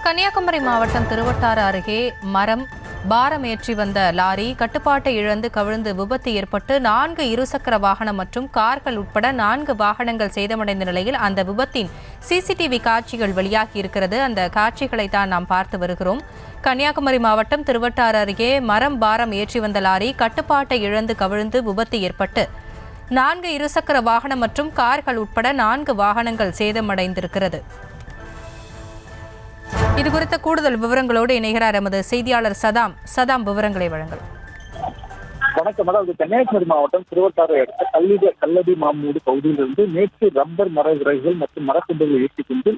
கன்னியாகுமரி மாவட்டம் திருவட்டாறு அருகே மரம் பாரம் ஏற்றி வந்த லாரி கட்டுப்பாட்டை இழந்து கவிழ்ந்து விபத்து ஏற்பட்டு 4 இருசக்கர வாகனம் மற்றும் கார்கள் உட்பட 4 வாகனங்கள் சேதமடைந்த நிலையில் அந்த விபத்தின் சிசிடிவி காட்சிகள் வெளியாகி இருக்கிறது. அந்த காட்சிகளை தான் நாம் பார்த்து வருகிறோம். கன்னியாகுமரி மாவட்டம் திருவட்டாறு அருகே மரம் பாரம் ஏற்றி வந்த லாரி கட்டுப்பாட்டை இழந்து கவிழ்ந்து விபத்து ஏற்பட்டு 4 இருசக்கர வாகனம் மற்றும் கார்கள் உட்பட 4 வாகனங்கள் சேதமடைந்திருக்கிறது. இது குறித்த கூடுதல் விவரங்களோடு இணைகிறார் எமது செய்தியாளர் சதாம் விவரங்களை வழங்கல். வணக்கம். அதாவது கன்னியாகுமரி மாவட்டம் திருவட்டாறு அடுத்த கல்லடி மாமூடு பகுதியிலிருந்து நேற்று ரப்பர் மர விறகுகள் மற்றும் மரத்துண்டுகளை ஏற்றிக் கொண்டு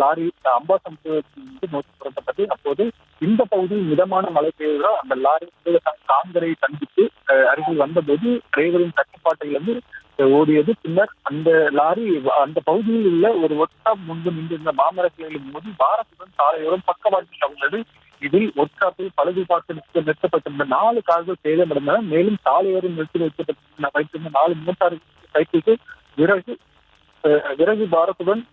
லாரி அம்பாசமுத்திரத்திலிருந்து நோக்கி புறப்பட்டது. அப்போது இந்த பகுதியில் மிதமான மழை பெய்ததால் அந்த லாரி காங்கரை சந்தித்து அருகில் வந்தபோது டிரைவரின் கட்டுப்பாட்டிலிருந்து ஓடியது. பின்னர் அந்த லாரி அந்த பகுதியில் உள்ள ஒரு ஒர்க் ஷாப் முன்பு நின்றிருந்த மாமரங்களின் மோதி பாரத்துடன் சாலையோரம் பக்கவாட்டில் கவிழ்ந்தது. இதில் ஒர்க் ஷாப்பில் பழுது பார்த்து நிறுத்தப்பட்டிருந்த 4 கார்கள் சேதமடைந்தன. மேலும் சாலையோரம் நிறுத்தி வைத்திருந்த 4 மோட்டார் சைக்கிளுக்கு விறகு பாரத்துடன்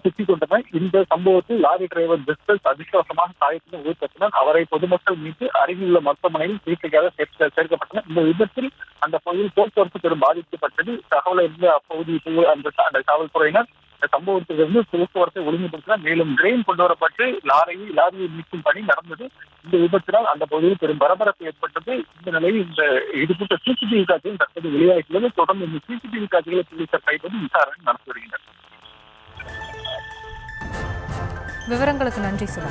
சிக்கிக் கொண்டனர். இந்த சம்பவத்தில் லாரி டிரைவர் பிஸ்கல் அதிர்ஷ்டவசமாக காயத்துடன் உயிர் தப்பினார். அவரை பொதுமக்கள் மீட்டு அருகில் உள்ள மருத்துவமனையில் சிகிச்சைக்காக சேர்க்கப்பட்டனர். இந்த விபத்தில் அந்த பகுதியில் போக்குவரத்து பெரும் பாதிக்கப்பட்டது. தகவலை இருந்த அப்பகுதியில் அந்த காவல்துறையினர் சம்பவத்திலிருந்து போக்குவரத்தை ஒழுங்குபடுத்தினர். மேலும் டிரெயின் கொண்டு வரப்பட்டு லாரியை மீட்கும் பணி நடந்தது. இந்த விபத்தினால் அந்த பகுதியில் பெரும் பரபரப்பு ஏற்பட்டது. இந்த நிலையில் இந்த இதுபோன்ற சிசிடிவி காட்சிகள் தற்போது வெளியாகியுள்ளது. தொடர்ந்து இந்த சிசிடிவி காட்சிகளை போலீசார் கைப்பற்றி விசாரணை நடத்தி வருகின்றனர். விவரங்களுக்கு நன்றி சுதா.